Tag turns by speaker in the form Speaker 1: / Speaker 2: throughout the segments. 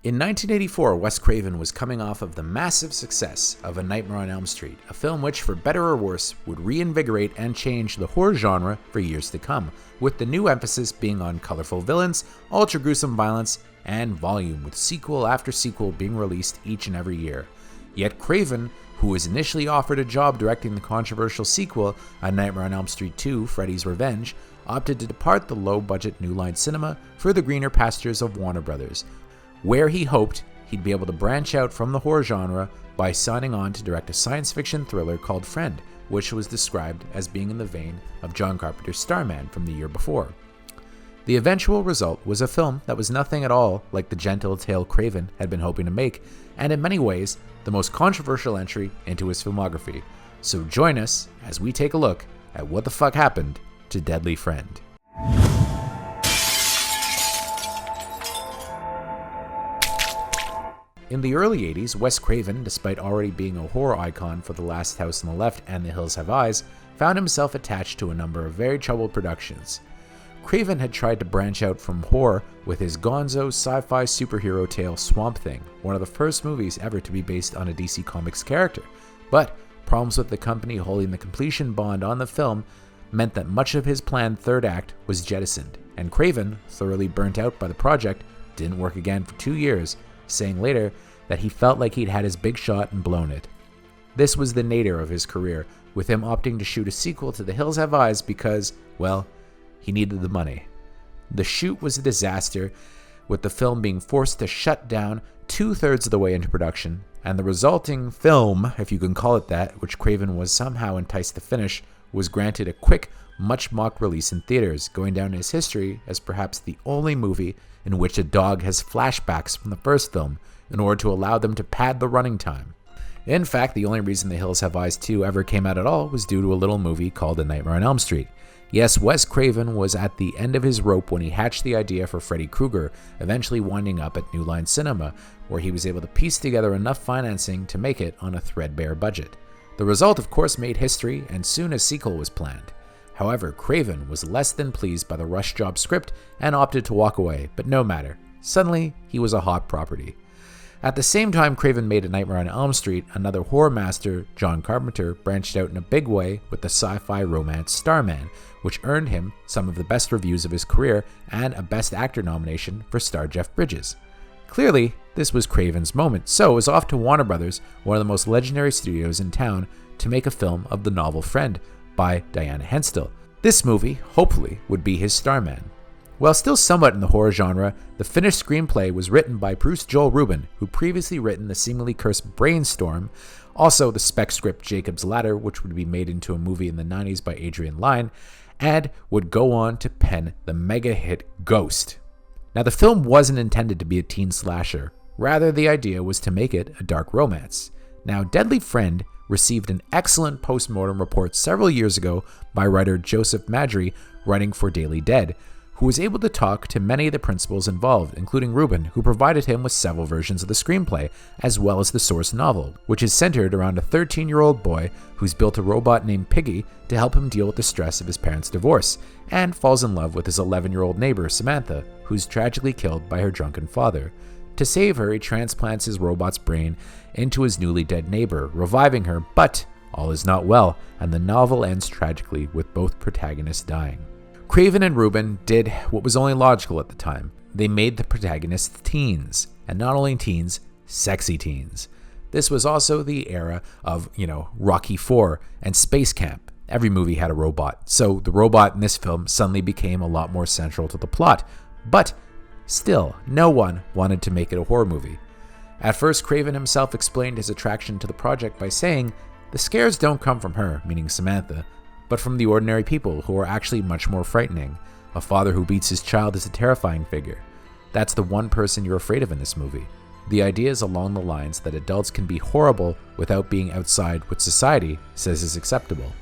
Speaker 1: In 1984, Wes Craven was coming off of the massive success of A Nightmare on Elm Street, a film which, for better or worse, would reinvigorate and change the horror genre for years to come, with the new emphasis being on colorful villains, ultra-gruesome violence, and volume, with sequel after sequel being released each and every year. Yet Craven, who was initially offered a job directing the controversial sequel, A Nightmare on Elm Street 2, Freddy's Revenge, opted to depart the low-budget New Line Cinema for the greener pastures of Warner Brothers, where he hoped he'd be able to branch out from the horror genre by signing on to direct a science fiction thriller called Friend, which was described as being in the vein of John Carpenter's Starman from the year before. The eventual result was a film that was nothing at all like the gentle tale Craven had been hoping to make, and in many ways, the most controversial entry into his filmography. So join us as we take a look at what the fuck happened to Deadly Friend. In the early 80s, Wes Craven, despite already being a horror icon for The Last House on the Left and The Hills Have Eyes, found himself attached to a number of very troubled productions. Craven had tried to branch out from horror with his gonzo sci-fi superhero tale Swamp Thing, one of the first movies ever to be based on a DC Comics character, but problems with the company holding the completion bond on the film meant that much of his planned third act was jettisoned, and Craven, thoroughly burnt out by the project, didn't work again for 2 years, saying later that he felt like he'd had his big shot and blown it. This was the nadir of his career, with him opting to shoot a sequel to The Hills Have Eyes because, well, he needed the money. The shoot was a disaster, with the film being forced to shut down 2/3 of the way into production, and the resulting film, if you can call it that, which Craven was somehow enticed to finish, was granted a quick, much-mocked release in theaters, going down in his history as perhaps the only movie in which a dog has flashbacks from the first film in order to allow them to pad the running time. In fact, the only reason The Hills Have Eyes 2 ever came out at all was due to a little movie called A Nightmare on Elm Street. Yes, Wes Craven was at the end of his rope when he hatched the idea for Freddy Krueger, eventually winding up at New Line Cinema, where he was able to piece together enough financing to make it on a threadbare budget. The result, of course, made history, and soon a sequel was planned. However, Craven was less than pleased by the rush job script and opted to walk away, but no matter. Suddenly, he was a hot property. At the same time Craven made A Nightmare on Elm Street, another horror master, John Carpenter, branched out in a big way with the sci-fi romance Starman, which earned him some of the best reviews of his career and a Best Actor nomination for star Jeff Bridges. Clearly, this was Craven's moment, so it was off to Warner Brothers, one of the most legendary studios in town, to make a film of the novel Friend by Diana Henstall. This movie, hopefully, would be his Starman. While still somewhat in the horror genre, the finished screenplay was written by Bruce Joel Rubin, who previously written the seemingly cursed Brainstorm, also the spec script Jacob's Ladder, which would be made into a movie in the 90s by Adrian Lyne, and would go on to pen the mega hit Ghost. Now, the film wasn't intended to be a teen slasher. Rather, the idea was to make it a dark romance. Now, Deadly Friend received an excellent post-mortem report several years ago by writer Joseph Madry, writing for Daily Dead, who was able to talk to many of the principals involved, including Rubin, who provided him with several versions of the screenplay, as well as the source novel, which is centered around a 13-year-old boy who's built a robot named Piggy to help him deal with the stress of his parents' divorce, and falls in love with his 11-year-old neighbor, Samantha, who's tragically killed by her drunken father. To save her, he transplants his robot's brain into his newly dead neighbor, reviving her, but all is not well, and the novel ends tragically with both protagonists dying. Craven and Rubin did what was only logical at the time. They made the protagonists teens, and not only teens, sexy teens. This was also the era of, Rocky IV and Space Camp. Every movie had a robot, so the robot in this film suddenly became a lot more central to the plot. But still, no one wanted to make it a horror movie. At first, Craven himself explained his attraction to the project by saying, "The scares don't come from her," meaning Samantha, but from the ordinary people who are actually much more frightening. A father who beats his child is a terrifying figure. That's the one person you're afraid of in this movie. The idea is along the lines that adults can be horrible without being outside what society says is acceptable.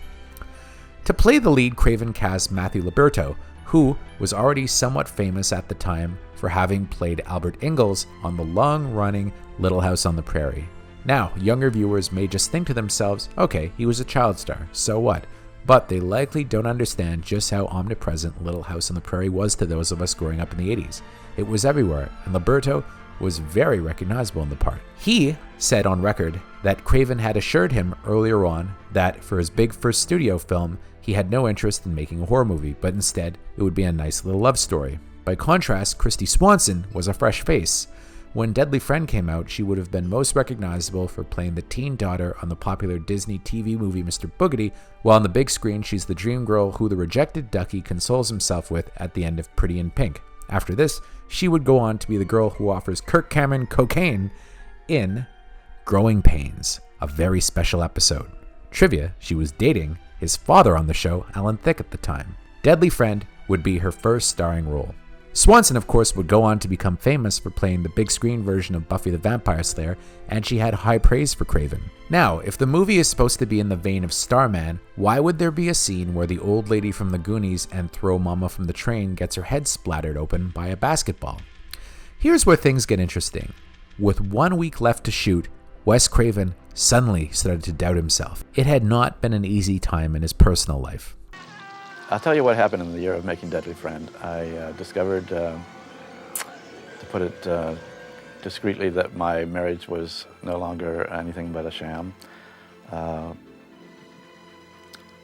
Speaker 1: To play the lead, Craven cast Matthew Liberto, who was already somewhat famous at the time for having played Albert Ingalls on the long-running Little House on the Prairie. Now, younger viewers may just think to themselves, okay, he was a child star, so what? But they likely don't understand just how omnipresent Little House on the Prairie was to those of us growing up in the 80s. It was everywhere, and Liberto was very recognizable in the part. He said on record that Craven had assured him earlier on that for his big first studio film, he had no interest in making a horror movie, but instead it would be a nice little love story. By contrast, Kristy Swanson was a fresh face. When Deadly Friend came out, she would have been most recognizable for playing the teen daughter on the popular Disney TV movie Mr. Boogedy, while on the big screen she's the dream girl who the rejected Ducky consoles himself with at the end of Pretty in Pink. After this, she would go on to be the girl who offers Kirk Cameron cocaine in Growing Pains, a very special episode. Trivia, she was dating his father on the show, Alan Thicke, at the time. Deadly Friend would be her first starring role. Swanson, of course, would go on to become famous for playing the big screen version of Buffy the Vampire Slayer, and she had high praise for Craven. Now, if the movie is supposed to be in the vein of Starman, why would there be a scene where the old lady from the Goonies and Throw Mama from the Train gets her head splattered open by a basketball? Here's where things get interesting. With 1 week left to shoot, Wes Craven suddenly started to doubt himself. It had not been an easy time in his personal life.
Speaker 2: I'll tell you what happened in the year of making Deadly Friend. I discovered, to put it discreetly, that my marriage was no longer anything but a sham.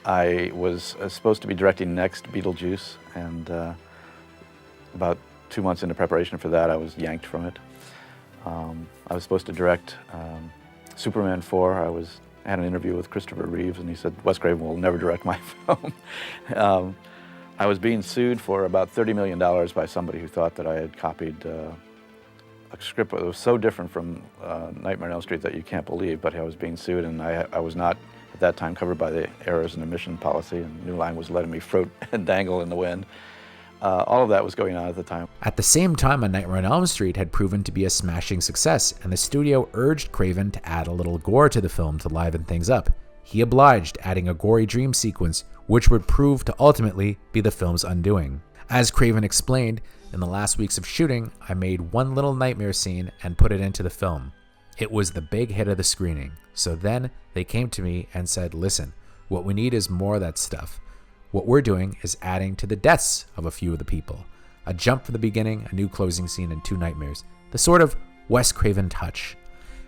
Speaker 2: I was supposed to be directing next Beetlejuice, and about 2 months into preparation for that, I was yanked from it. I was supposed to direct Superman 4. I had an interview with Christopher Reeves, and he said, Wes Craven will never direct my film. I was being sued for about $30 million by somebody who thought that I had copied a script that was so different from Nightmare on Elm Street that you can't believe, but I was being sued, and I was not, at that time, covered by the errors in emission policy, and New Line was letting me float and dangle in the wind. All of that was going on at the time.
Speaker 1: At the same time, A Nightmare on Elm Street had proven to be a smashing success, and the studio urged Craven to add a little gore to the film to liven things up. He obliged, adding a gory dream sequence, which would prove to ultimately be the film's undoing. As Craven explained, in the last weeks of shooting, I made one little nightmare scene and put it into the film. It was the big hit of the screening. So then they came to me and said, listen, what we need is more of that stuff. What we're doing is adding to the deaths of a few of the people. A jump from the beginning, a new closing scene, and 2 nightmares. The sort of Wes Craven touch.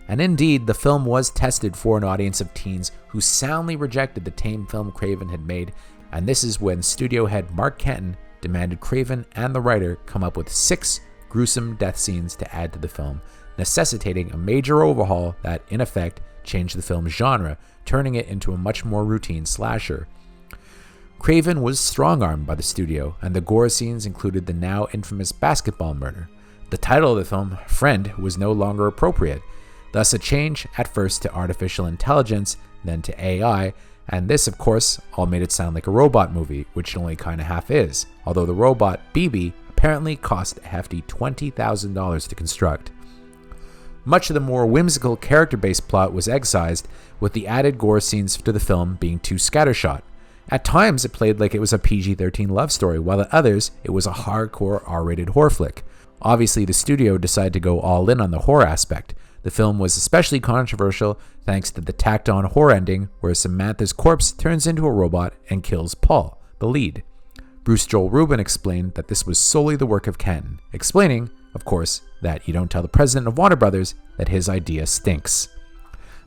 Speaker 1: And indeed, the film was tested for an audience of teens who soundly rejected the tame film Craven had made, and this is when studio head Mark Kenton demanded Craven and the writer come up with 6 gruesome death scenes to add to the film, necessitating a major overhaul that, in effect, changed the film's genre, turning it into a much more routine slasher. Craven was strong-armed by the studio, and the gore scenes included the now infamous basketball murder. The title of the film, Friend, was no longer appropriate, thus a change at first to artificial intelligence, then to AI, and this, of course, all made it sound like a robot movie, which it only kind of half is, although the robot, BB, apparently cost a hefty $20,000 to construct. Much of the more whimsical character-based plot was excised, with the added gore scenes to the film being too scattershot. At times, it played like it was a PG-13 love story, while at others, it was a hardcore R-rated horror flick. Obviously, the studio decided to go all in on the horror aspect. The film was especially controversial thanks to the tacked-on horror ending where Samantha's corpse turns into a robot and kills Paul, the lead. Bruce Joel Rubin explained that this was solely the work of Kenton, explaining, of course, that you don't tell the president of Warner Brothers that his idea stinks.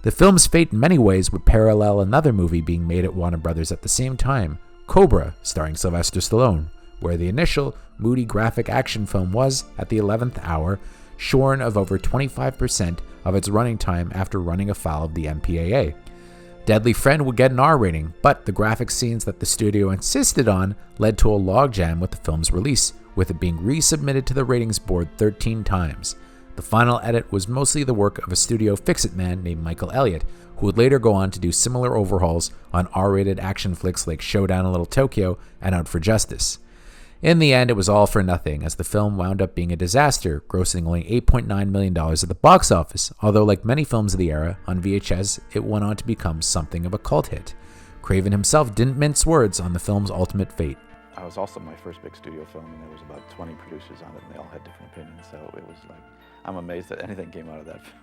Speaker 1: The film's fate in many ways would parallel another movie being made at Warner Brothers at the same time, Cobra, starring Sylvester Stallone, where the initial moody graphic action film was, at the 11th hour, shorn of over 25% of its running time after running afoul of the MPAA. Deadly Friend would get an R rating, but the graphic scenes that the studio insisted on led to a logjam with the film's release, with it being resubmitted to the ratings board 13 times. The final edit was mostly the work of a studio fix-it man named Michael Elliott, who would later go on to do similar overhauls on R-rated action flicks like Showdown in Little Tokyo and Out for Justice. In the end, it was all for nothing, as the film wound up being a disaster, grossing only $8.9 million at the box office, although like many films of the era, on VHS, it went on to become something of a cult hit. Craven himself didn't mince words on the film's ultimate fate.
Speaker 2: I was also my first big studio film, and there was about 20 producers on it, and they all had different opinions. So it was like, I'm amazed that anything came out of that film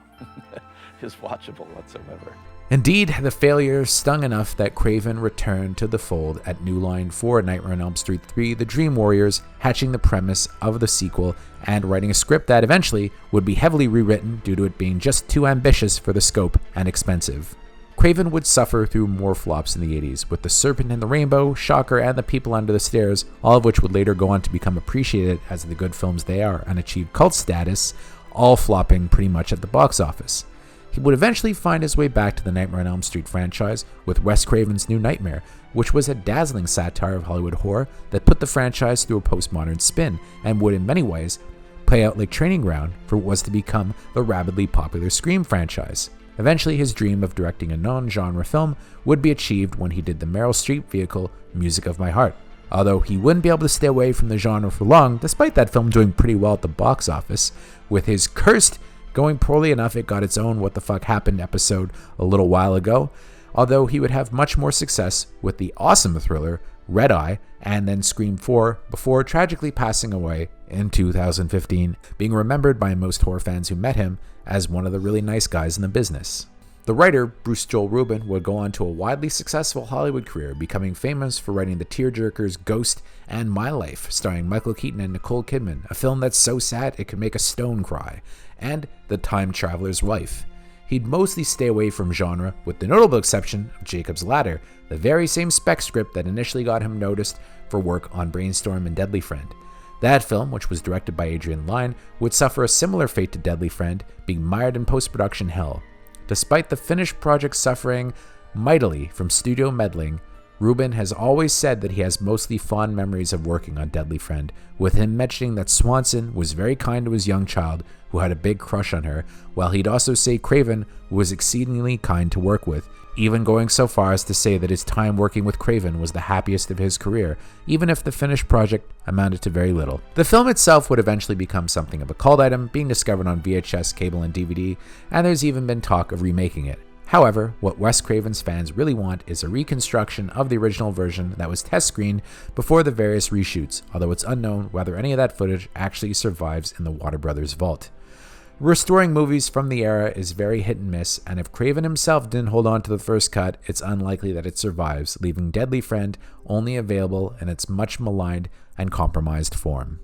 Speaker 2: is watchable whatsoever.
Speaker 1: Indeed, the failure stung enough that Craven returned to the fold at New Line for Nightmare on Elm Street 3, The Dream Warriors, hatching the premise of the sequel and writing a script that eventually would be heavily rewritten due to it being just too ambitious for the scope and expensive. Craven would suffer through more flops in the 80s, with The Serpent and the Rainbow, Shocker, and The People Under the Stairs, all of which would later go on to become appreciated as the good films they are and achieve cult status, all flopping pretty much at the box office. He would eventually find his way back to the Nightmare on Elm Street franchise with Wes Craven's New Nightmare, which was a dazzling satire of Hollywood horror that put the franchise through a postmodern spin and would in many ways play out like training ground for what was to become the rapidly popular Scream franchise. Eventually, his dream of directing a non-genre film would be achieved when he did the Meryl Streep vehicle Music of My Heart. Although he wouldn't be able to stay away from the genre for long, despite that film doing pretty well at the box office, with his cursed going poorly enough it got its own What the Fuck Happened episode a little while ago, although he would have much more success with the awesome thriller Red Eye and then Scream 4 before tragically passing away in 2015, being remembered by most horror fans who met him as one of the really nice guys in the business. The writer, Bruce Joel Rubin, would go on to a widely successful Hollywood career, becoming famous for writing the tearjerkers Ghost and My Life, starring Michael Keaton and Nicole Kidman, a film that's so sad it could make a stone cry, and The Time Traveler's Wife. He'd mostly stay away from genre, with the notable exception of Jacob's Ladder, the very same spec script that initially got him noticed for work on Brainstorm and Deadly Friend. That film, which was directed by Adrian Lyne, would suffer a similar fate to Deadly Friend, being mired in post-production hell. Despite the finished project suffering mightily from studio meddling, Rubin has always said that he has mostly fond memories of working on Deadly Friend, with him mentioning that Swanson was very kind to his young child who had a big crush on her, while he'd also say Craven was exceedingly kind to work with, even going so far as to say that his time working with Craven was the happiest of his career, even if the finished project amounted to very little. The film itself would eventually become something of a cult item, being discovered on VHS, cable, and DVD, and there's even been talk of remaking it. However, what Wes Craven's fans really want is a reconstruction of the original version that was test screened before the various reshoots, although it's unknown whether any of that footage actually survives in the Warner Brothers vault. Restoring movies from the era is very hit and miss, and if Craven himself didn't hold on to the first cut, it's unlikely that it survives, leaving Deadly Friend only available in its much maligned and compromised form.